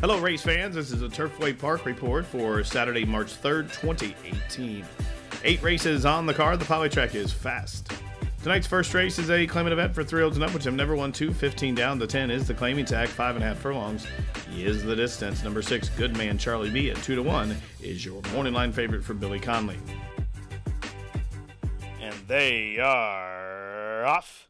Hello, race fans. This is a Turfway Park report for Saturday, March 3rd, 2018. 8 races on the card. The poly track is fast. Tonight's first race is a claimant event for 3-year-olds and up, which have never won 2. 15 down to 10 is the claiming tag. 5.5 furlongs is the distance. Number 6, Good Man Charlie B at 2-1 is your morning line favorite for Billy Conley. And they are off.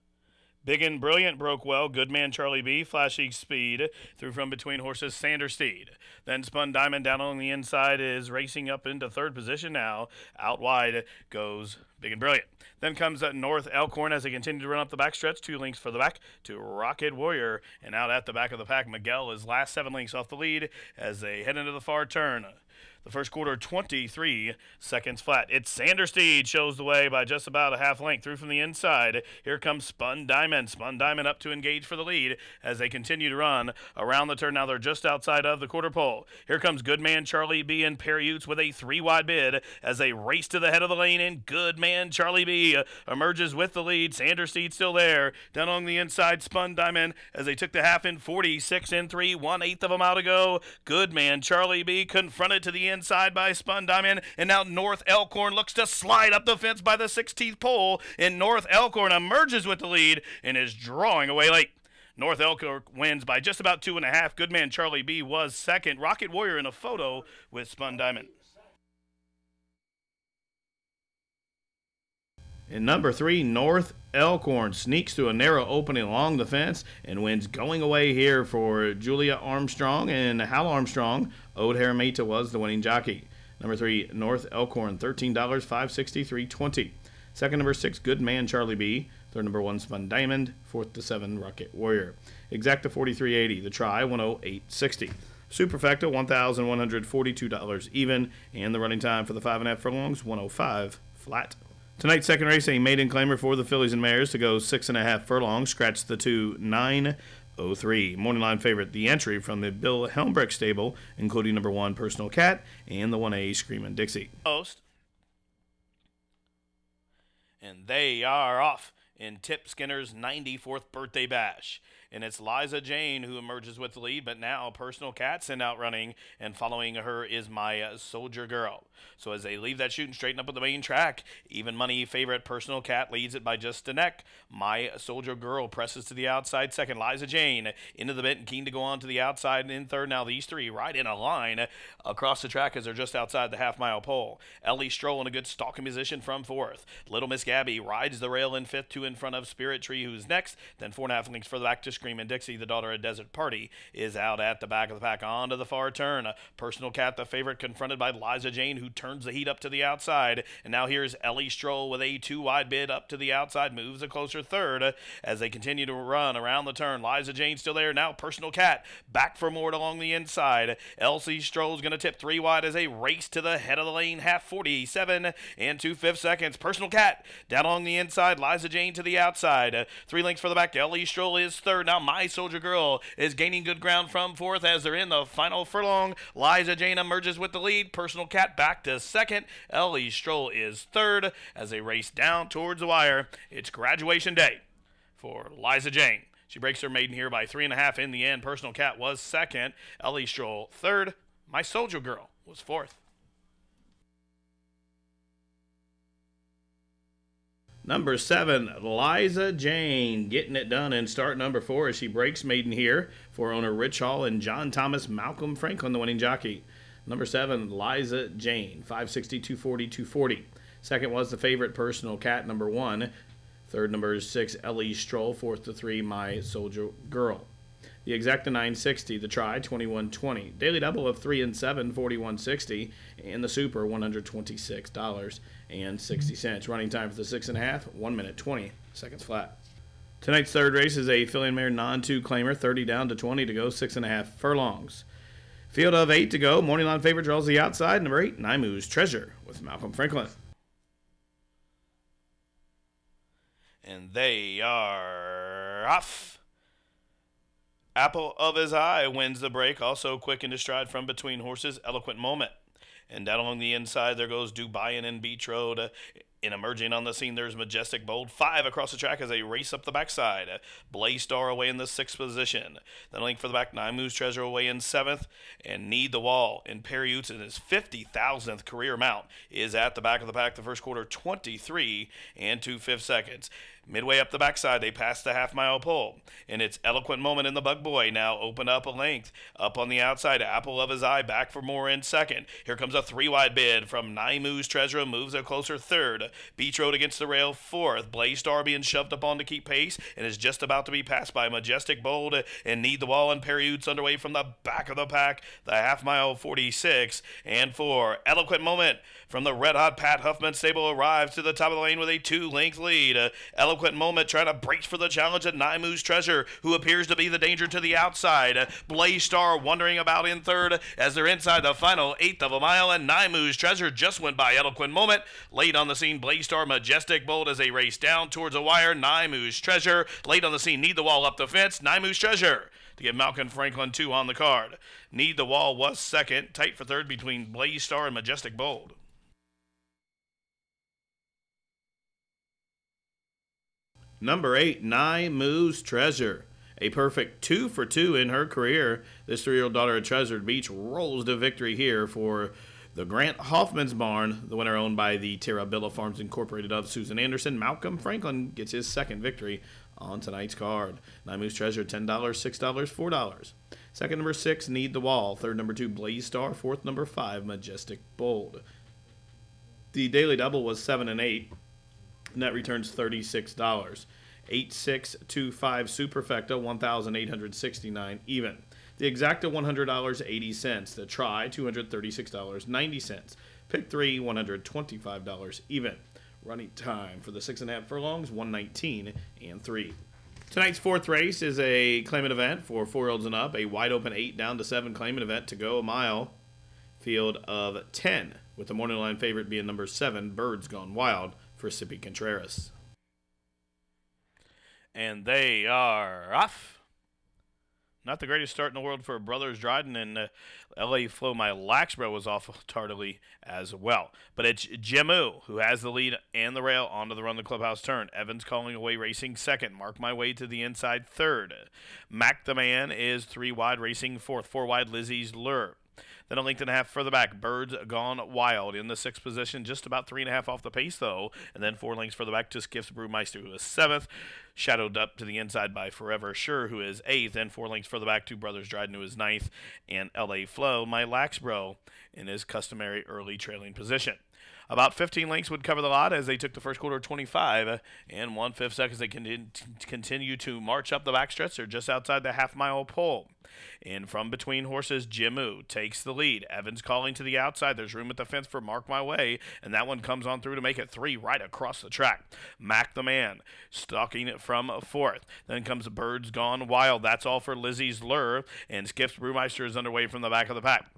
Big and Brilliant broke well. Good Man Charlie B, flashing speed through from between horses Sander Steed. Then Spun Diamond down on the inside is racing up into third position now. Out wide goes Big and Brilliant. Then comes North Elkhorn as they continue to run up the backstretch. 2 lengths for the back to Rocket Warrior. And out at the back of the pack, Miguel is last 7 lengths off the lead as they head into the far turn. The first quarter, 23 seconds flat. It's Sander Steed shows the way by just about a half length through from the inside. Here comes Spun Diamond. Spun Diamond up to engage for the lead as they continue to run around the turn. Now they're just outside of the quarter pole. Here comes Good Man Charlie B and Perriutes with a 3-wide bid as they race to the head of the lane, and Good Man Charlie B emerges with the lead. Sander Steed still there. Down on the inside, Spun Diamond as they took the half in 46 and 3, 1/8 of a mile to go. Good Man Charlie B confronted to the inside by Spun Diamond, and now North Elkhorn looks to slide up the fence by the 16th pole, and North Elkhorn emerges with the lead and is drawing away late. North Elkhorn wins by just about 2.5. Good Man Charlie B was second. Rocket Warrior in a photo with Spun Diamond. In number 3, North Elkhorn sneaks through a narrow opening along the fence and wins going away here for Julia Armstrong and Hal Armstrong. Ode Harameta was the winning jockey. Number 3, North Elkhorn, $13, $563.20. Second, number 6, Good Man Charlie B. Third, number 1, Spun Diamond. Fourth to 7, Rocket Warrior. Exacta, $43.80. The try, $108.60. Superfecta, $1,142 even. And the running time for the 5.5 furlongs, 105 flat. Tonight's second race, a maiden claimer for the fillies and mares to go 6.5 furlongs. Scratch the 2, 9:03. Morning line favorite, the entry from the Bill Helmbrecht stable, including number 1, Personal Cat, and the 1A, Screamin' Dixie. Post. And they are off in Tip Skinner's 94th birthday bash. And it's Liza Jane who emerges with the lead, but now Personal Cat sent out running, and following her is My Soldier Girl. So as they leave that shoot and straighten up with the main track, even money favorite Personal Cat leads it by just a neck. My Soldier Girl presses to the outside second. Liza Jane into the bit and keen to go on to the outside and in third. Now these three right in a line across the track as they're just outside the half-mile pole. Ellie Stroll in a good stalking position from fourth. Little Miss Gabby rides the rail in fifth, 2 in front of Spirit Tree, who's next. Then 4.5 lengths further back to Screamin' Dixie, the daughter of Desert Party, is out at the back of the pack onto the far turn. Personal Cat, the favorite, confronted by Liza Jane, who turns the heat up to the outside. And now here's Ellie Stroll with a 2-wide bid up to the outside, moves a closer third as they continue to run around the turn. Liza Jane still there. Now Personal Cat back for more along the inside. Elsie Stroll's going to tip 3 wide as they race to the head of the lane, half 47 and 2/5 seconds. Personal Cat down along the inside. Liza Jane to the outside. 3 lengths for the back. Ellie Stroll is third. Now My Soldier Girl is gaining good ground from fourth as they're in the final furlong. Liza Jane emerges with the lead. Personal Cat back to second. Ellie Stroll is third as they race down towards the wire. It's graduation day for Liza Jane. She breaks her maiden here by 3.5 in the end. Personal Cat was second. Ellie Stroll third. My Soldier Girl was fourth. Number 7, Liza Jane, getting it done in start number 4 as she breaks maiden here for owner Rich Hall and John Thomas Malcolm Franklin, the winning jockey. Number 7, Liza Jane, 560, 240, 240. Second was the favorite Personal Cat, number 1. Third, number 6, Ellie Stroll. Fourth to 3, My Soldier Girl. The exacta 960, the try 2120. Daily double of 3 and 7, 4160, and the super $126.60. Running time for the 6.5, 1 minute 20 seconds flat. Tonight's third race is a filly and mare non-2 claimer, 30 down to 20 to go, 6.5 furlongs. Field of 8 to go. Morning line favorite draws the outside. Number 8, Naimu's Treasure with Malcolm Franklin. And they are off. Apple of His Eye wins the break. Also quick into stride from between horses, Eloquent Moment. And down along the inside, there goes Dubai and Beach Road In emerging on the scene, there's Majestic Bold. 5 across the track as they race up the backside. Blaze Star away in the 6th position. Then Link for the back. 9 Moves Treasure away in 7th. And Need the Wall in Perry Utes in his 50,000th career mount is at the back of the pack. The first quarter, 23 and 2/5 seconds. Midway up the backside, they pass the half-mile pole. And it's Eloquent Moment in the Bug Boy now open up a length. Up on the outside, apple of his eye, back for more in second. Here comes a 3-wide bid from Naimu's Treasure, moves a closer third. Beach Road against the rail, 4th. Blaze Star being shoved up on to keep pace and is just about to be passed by Majestic Bold and Need the Wall and Perry Utes underway from the back of the pack. The half-mile 46 and 4. Eloquent Moment from the red-hot Pat Huffman stable arrives to the top of the lane with a 2-length lead. Eloquent Moment trying to brace for the challenge at Naimu's Treasure, who appears to be the danger to the outside. Blaze Star wandering about in third as they're inside the final 1/8 of a mile, and Naimu's Treasure just went by Eloquent Moment. Late on the scene, Blaze Star, Majestic Bold as they race down towards a wire. Naimu's Treasure late on the scene, Need the Wall up the fence. Naimu's Treasure to give Malcolm Franklin 2 on the card. Need the Wall was second, tight for third between Blaze Star and Majestic Bold. Number 8, Naimu's Treasure. A perfect 2 for 2 in her career. This 3-year-old daughter of Treasured Beach rolls to victory here for the Grant Hoffman's barn, the winner owned by the Terrabilla Farms Incorporated of Susan Anderson. Malcolm Franklin gets his second victory on tonight's card. Naimu's Treasure, $10, $6, $4. Second, number 6, Need the Wall. Third, number 2, Blaze Star. Fourth, number 5, Majestic Bold. The daily double was 7 and 8. Net returns $36. 8625 Superfecta, $1,869 even. The Exacta, $100.80. The Try, $236.90. Pick 3, $125 even. Running time for the 6.5 furlongs, 1:19 and 3. Tonight's 4th race is a claimant event for 4-year-olds and up. A wide open 8 down to 7 claimant event to go a mile. Field of 10, with the morning line favorite being number 7, Birds Gone Wild, for Sippy Contreras. And they are off. Not the greatest start in the world for Brothers Dryden, and LA Flow, my Laxbro, was off tardily as well. But it's Jimmu who has the lead and the rail onto the run the clubhouse turn. Evans calling away racing second. Mark My Way to the inside third. Mac the Man is 3 wide racing fourth. 4 wide Lizzie's Lure. Then a length and a half further back, Birds Gone Wild in the 6th position, just about 3.5 off the pace, though. And then 4 lengths further back to Skiff's Brewmeister, who is 7th. Shadowed up to the inside by Forever Sure, who is 8th. And 4 lengths further back to Brothers Dryden, who is 9th. And LA Flow, my Laxbro, in his customary early trailing position. About 15 lengths would cover the lot as they took the first quarter 25 and 1/5 seconds. They continue to march up the backstretch. They're just outside the half-mile pole. In from between horses, Jimmu takes the lead. Evans calling to the outside. There's room at the fence for Mark My Way, and that one comes on through to make it 3 right across the track. Mac the Man stalking from 4th. Then comes Birds Gone Wild. That's all for Lizzie's Lure, and Skiff's Brewmeister is underway from the back of the pack.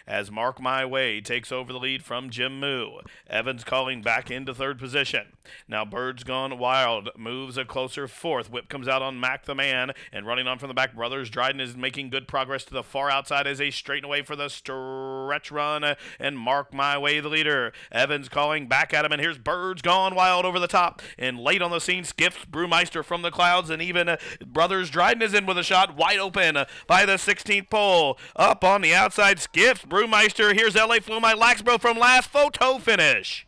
As Mark My Way takes over the lead from Jimmu. Evans calling back into 3rd position. Now Birds Gone Wild moves a closer 4th. Whip comes out on Mac the Man, and running on from the back, Brothers Dryden is making good progress to the far outside as they straighten away for the stretch run, and Mark My Way the leader. Evans calling back at him, and here's Birds Gone Wild over the top, and late on the scene, Skiff's Brewmeister from the clouds, and even Brothers Dryden is in with a shot, wide open by the 16th pole. Up on the outside, Skiff's Brewmeister. Here's LA Flow, my Laxbro from last. Photo finish.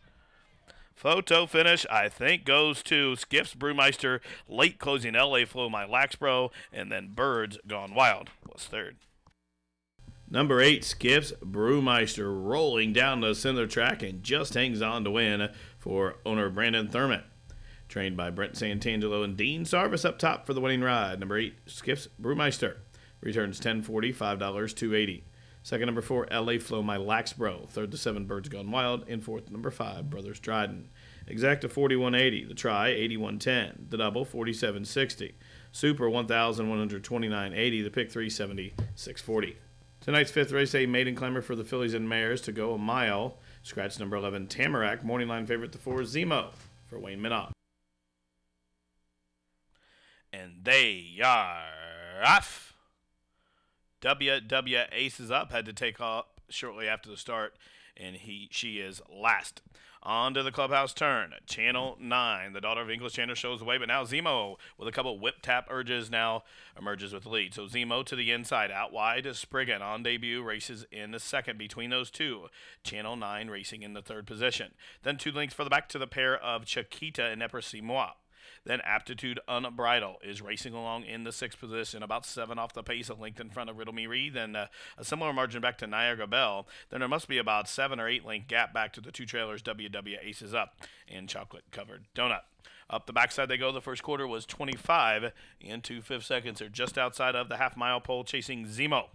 Photo finish, I think, goes to Skiff's Brewmeister. Late closing LA Flow, my Laxbro, and then Birds Gone Wild was 3rd. Number 8, Skiff's Brewmeister, rolling down the center track and just hangs on to win for owner Brandon Thurman. Trained by Brent Santangelo and Dean Sarvis up top for the winning ride. Number 8, Skiff's Brewmeister. Returns $10.40, $5, $2.80. Second, number 4, LA Flow, my Laxbro. Third to 7, Birds Gone Wild. And fourth, number 5, Brothers Dryden. Exacta, $41.80. The Try, $81.10. The Double, $47.60. Super, $1,129.80. The Pick 3, $76.40. Tonight's 5th race, a maiden climber for the fillies and mares to go a mile. Scratch number 11, Tamarack. Morning line favorite, the 4, Zemo, for Wayne Minot. And they are off. WW Ace is up, had to take off shortly after the start, and she is last. On to the clubhouse turn. Channel 9. The daughter of English Chandler shows the way, but now Zemo with a couple whip tap urges now emerges with the lead. So Zemo to the inside. Out wide is Spriggan on debut. Races in the second between those two. Channel 9 racing in the third position. Then 2 lengths further back to the pair of Chiquita and Epres Moi. Then Aptitude Unbridled is racing along in the 6th position, about 7 off the pace, a length in front of Riddle Me Ree. Then a similar margin back to Niagara Bell. Then there must be about 7 or 8 length gap back to the 2 trailers, WW Aces Up and Chocolate Covered Donut. Up the backside they go. The first quarter was 25 and 2/5 seconds. They're just outside of the half-mile pole chasing Zemo.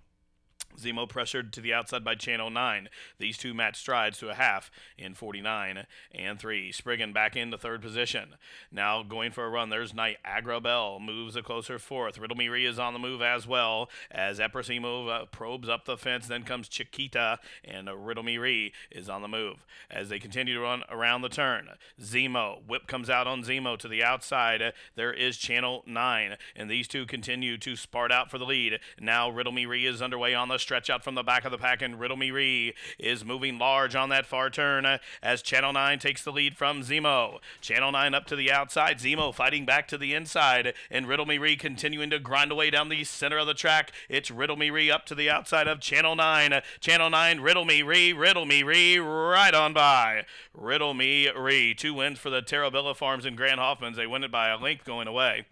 Zemo pressured to the outside by Channel 9. These two match strides to a half in 49 and 3. Spriggan back into third position. Now going for a run. There's Niagara Bell. Moves a closer fourth. Riddle Me Ree is on the move as well as Eprosimo probes up the fence. Then comes Chiquita and Riddle Me Ree is on the move as they continue to run around the turn. Zemo. Whip comes out on Zemo to the outside. There is Channel 9 and these two continue to spart out for the lead. Now Riddle Me Ree is underway on the stretch out from the back of the pack, and Riddle Me Ree is moving large on that far turn as Channel 9 takes the lead from Zemo. Channel 9 up to the outside, Zemo fighting back to the inside, and Riddle Me Ree continuing to grind away down the center of the track. It's Riddle Me Ree up to the outside of Channel 9. Channel 9, Riddle Me Ree, right on by. Riddle Me Ree, 2 wins for the Terabella Farms and Grand Hoffmans. They win it by a length going away.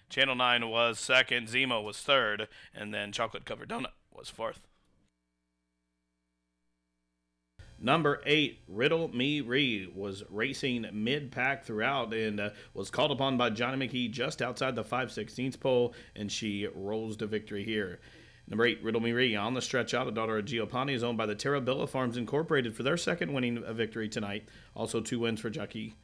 Channel 9 was second, Zemo was third, and then Chocolate Covered Donut was fourth. Number 8, Riddle Me Ree was racing mid-pack throughout and was called upon by Johnny McKee just outside the 5/16 pole, and she rolls to victory here. Number 8, Riddle Me Ree on the stretch out. The daughter of Giopani is owned by the Terabella Farms Incorporated for their second winning victory tonight. Also 2 wins for trainer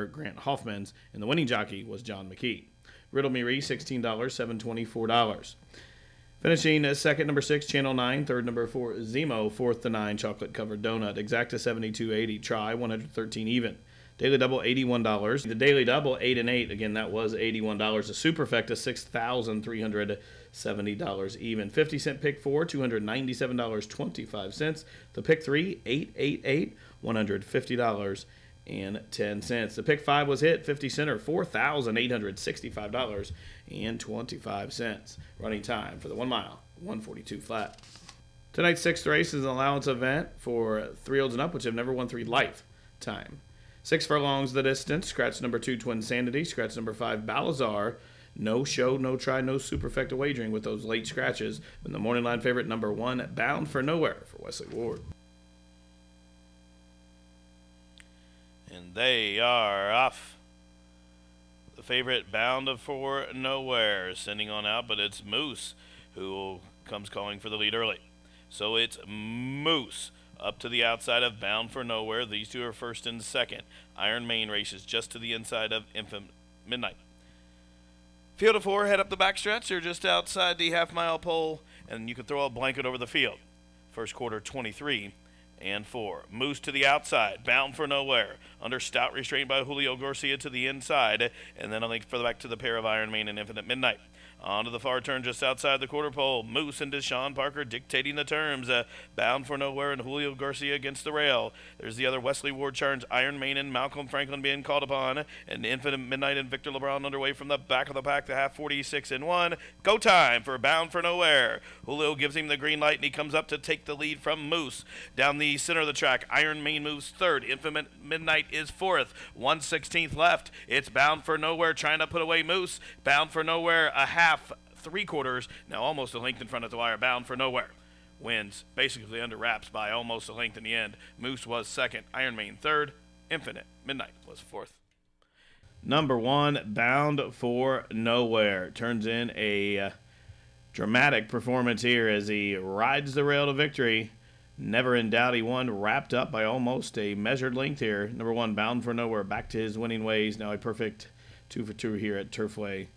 Grant Hoffmans, and the winning jockey was John McKee. Riddle Me Ree, $16, $724. Finishing second, number 6, Channel 9. Third, number 4, Zemo. Fourth to 9, Chocolate Covered Donut. Exacta, $72.80. Try, $113 even. Daily Double, $81. The Daily Double, 8 and 8. Again, that was $81. The Superfecta, $6,370 even. 50-cent Pick 4, $297.25. The Pick 3, 888, $150. And 10 cents. The Pick 5 was hit, 50 center, $4,865.25. Running time for the 1 mile, 1:42 flat. Tonight's 6th race is an allowance event for 3-year-olds and up, which have never won 3 lifetime. 6 furlongs the distance. Scratch number 2, Twin Sanity. Scratch number 5, Balazar. No show, no try, no superfecta wagering with those late scratches. And the morning line favorite, number 1, Bound for Nowhere for Wesley Ward. And they are off. The favorite, Bound for Nowhere, sending on out, but it's Moose who comes calling for the lead early. So it's Moose up to the outside of Bound for Nowhere. These two are first and second. Iron Main races just to the inside of Infant Midnight. Field of 4 head up the backstretch. They're just outside the half-mile pole, and you can throw a blanket over the field. First quarter, 23 and 4. Moose to the outside, Bound for Nowhere, under stout restraint by Julio Garcia to the inside, and then a link further back to the pair of Iron Main and Infinite Midnight. Onto the far turn just outside the quarter pole, Moose and Deshaun Parker dictating the terms. Bound for Nowhere and Julio Garcia against the rail. There's the other Wesley Ward charge, Iron Main and Malcolm Franklin being called upon, and Infinite Midnight and Victor LeBron underway from the back of the pack to half, 46 and 1. Go time for Bound for Nowhere. Julio gives him the green light, and he comes up to take the lead from Moose. Down the center of the track, Iron Main moves third. Infinite Midnight is fourth. 1/16 left. It's Bound for Nowhere trying to put away Moose. Bound for Nowhere a half, 3/4, now almost a length in front of the wire. Bound for Nowhere wins basically under wraps by almost a length in the end. Moose was second, Iron Main third, Infinite Midnight was fourth. Number 1, Bound for Nowhere, turns in a dramatic performance here as he rides the rail to victory. Never in doubt, he won, wrapped up by almost a measured length here. Number 1, Bound for Nowhere, back to his winning ways. Now a perfect 2 for 2 here at Turfway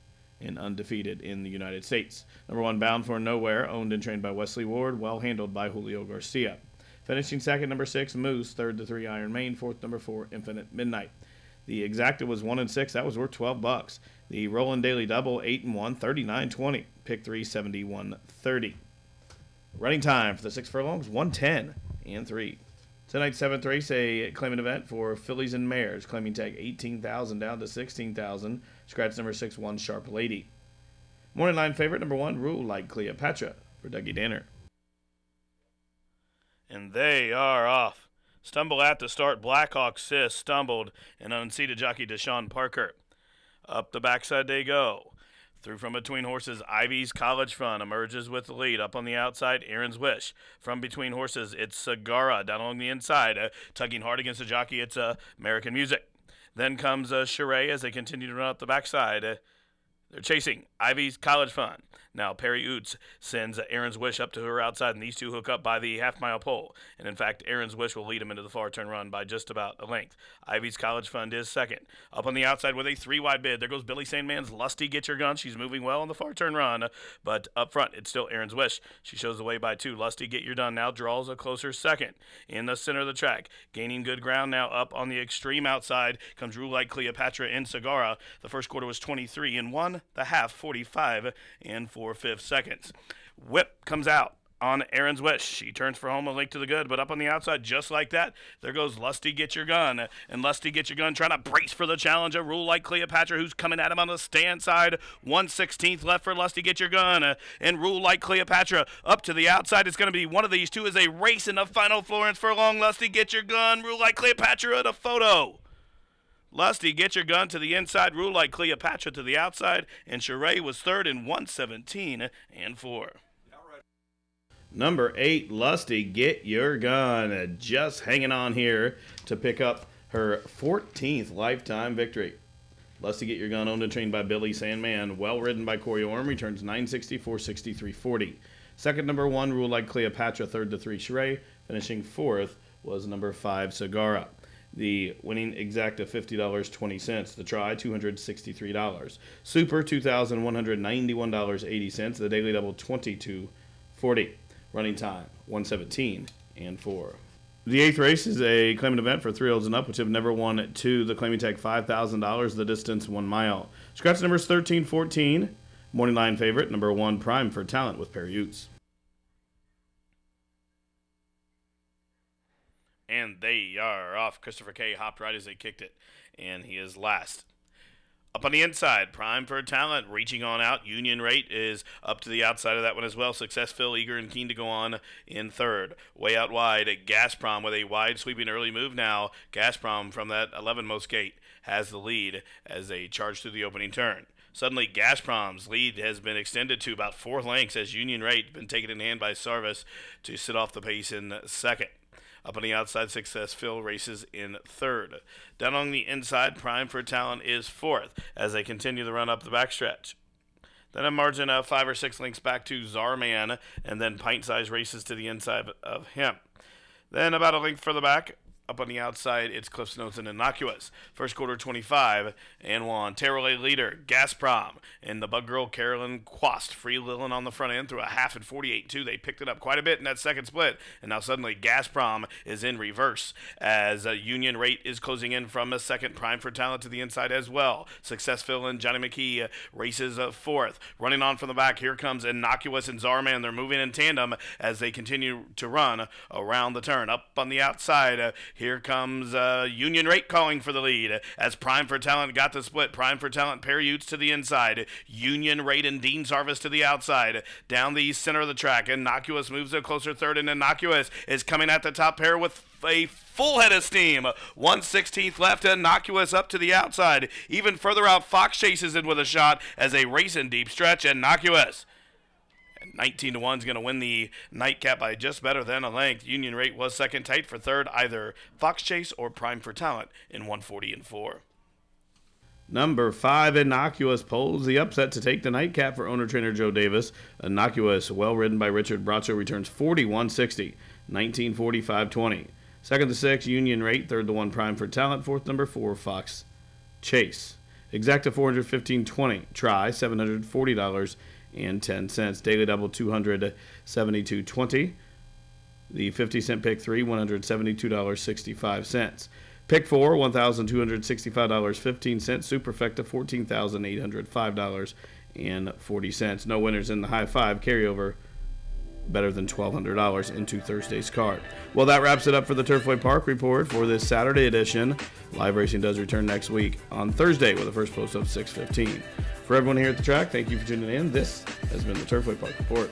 and undefeated in the United States. Number 1, Bound for Nowhere, owned and trained by Wesley Ward, well handled by Julio Garcia. Finishing second, number 6, Moose. Third to 3, Iron Main. Fourth, number 4, Infinite Midnight. The exacta was 1 and 6. That was worth $12. The Roland Daily Double, 8 and 1, 39.20. Pick 3, 71.30. Running time for the 6 furlongs, 1:10 and 3. Tonight's seventh race, a claimant event for fillies and mares. Claiming tag 18,000 down to 16,000. Scratch number 6-1, Sharp Lady. Morning line favorite, number 1, Rule Like Cleopatra for Dougie Danner. And they are off. Stumble at the start, Blackhawk Sis stumbled, and unseated jockey Deshaun Parker. Up the backside they go. Through from between horses, Ivy's College Fun emerges with the lead. Up on the outside, Aaron's Wish. From between horses, it's Sagara. Down along the inside, tugging hard against the jockey, it's American Music. Then comes Cheray as they continue to run up the backside. They're chasing Ivy's College Fun. Now Perry Oots sends Aaron's Wish up to her outside, and these two hook up by the half-mile pole. And in fact, Aaron's Wish will lead him into the far turn run by just about a length. Ivy's College Fund is second. Up on the outside with a 3-wide bid, there goes Billy Sandman's Lusty Get Your Gun. She's moving well on the far turn run, but up front, it's still Aaron's Wish. She shows the way by 2. Lusty Get Your Done now draws a closer second. In the center of the track, gaining good ground now up on the extreme outside, comes Rule Like Cleopatra and Sagara. The first quarter was 23 and 1, the half 45 and 4/5 seconds. Whip comes out on Aaron's Wish. She turns for home, a link to the good, but up on the outside, just like that, there goes Lusty Get Your Gun. And Lusty Get Your Gun trying to brace for the challenge of Rule Like Cleopatra, who's coming at him on the stand side. 1/16 left for Lusty Get Your Gun. And Rule Like Cleopatra up to the outside. It's going to be one of these two as a race in the final Florence Furlong. Lusty Get Your Gun, Rule Like Cleopatra at a photo. Lusty Get Your Gun to the inside, Rule Like Cleopatra to the outside, and Cheray was third in 1:17 and 4. Number 8, Lusty Get Your Gun, just hanging on here to pick up her 14th lifetime victory. Lusty Get Your Gun, owned and trained by Billy Sandman, well ridden by Corey Orm, returns 960, 463, 40. Second, number 1, Rule Like Cleopatra. Third to 3, Cheray. Finishing fourth was number 5, Sagara. The winning exacta $50.20. The try $263. Super $2,191.80. The daily double $22.40. Running time 1:17 and 4. The 8th race is a claimant event for 3-year-olds and up, which have never won 2. The claiming tag $5,000. The distance 1 mile. Scratch numbers 13-14. Morning line favorite number 1, Prime for Talent with Perry Utes. And they are off. Christopher K. hopped right as they kicked it, and he is last. Up on the inside, Prime for Talent, reaching on out. Union Rate is up to the outside of that one as well. Success Phil, eager and keen to go on in third. Way out wide, Gazprom with a wide sweeping early move now. Gazprom from that 11-most gate has the lead as they charge through the opening turn. Suddenly, Gazprom's lead has been extended to about 4 lengths as Union Rate been taken in hand by Sarvis to sit off the pace in second. Up on the outside, Success Phil races in third. Down on the inside, Prime for Talent is fourth as they continue the run up the backstretch. Then a margin of 5 or 6 lengths back to Zarman, and then Pint Size races to the inside of him. Then about a length further back, up on the outside, it's Cliff's Notes and Innocuous. First quarter 25 and 1. Terrelay leader, Gazprom. And the bug girl, Carolyn Quast. Free Lilin on the front end through a half at 48-2. They picked it up quite a bit in that second split. And now suddenly Gazprom is in reverse as Union Rate is closing in from a second. Prime for Talent to the inside as well. Successful and Johnny McKee races fourth. Running on from the back, here comes Innocuous and Zarman. They're moving in tandem as they continue to run around the turn. Up on the outside, here comes Union Rate calling for the lead as Prime for Talent got the split. Prime for Talent, Perry Utes to the inside. Union Rate and Dean Sarvis to the outside. Down the center of the track, Innocuous moves a closer third, and Innocuous is coming at the top pair with a full head of steam. 1/16 left, Innocuous up to the outside. Even further out, Fox chases in with a shot as they race in deep stretch. Innocuous 19-1 is going to win the nightcap by just better than a length. Union Rate was second, tight for third, either Fox Chase or Prime for Talent in 140 and 4. Number 5, Innocuous pulls the upset to take the nightcap for owner-trainer Joe Davis. Innocuous, well ridden by Richard Bracho, returns 41-60, 1945-20. Second to 6, Union Rate. Third to 1, Prime for Talent. Fourth, number 4, Fox Chase. Exacta $415.20. Try $740.10. Daily double $272.20. The 50-cent pick 3, $172.65. Pick 4, $1,265.15. Superfecta, $14,805.40. No winners in the high 5. Carryover better than $1,200 into Thursday's card. Well, that wraps it up for the Turfway Park Report for this Saturday edition. Live racing does return next week on Thursday with a first post of 6:15. For everyone here at the track, thank you for tuning in. This has been the Turfway Park Report.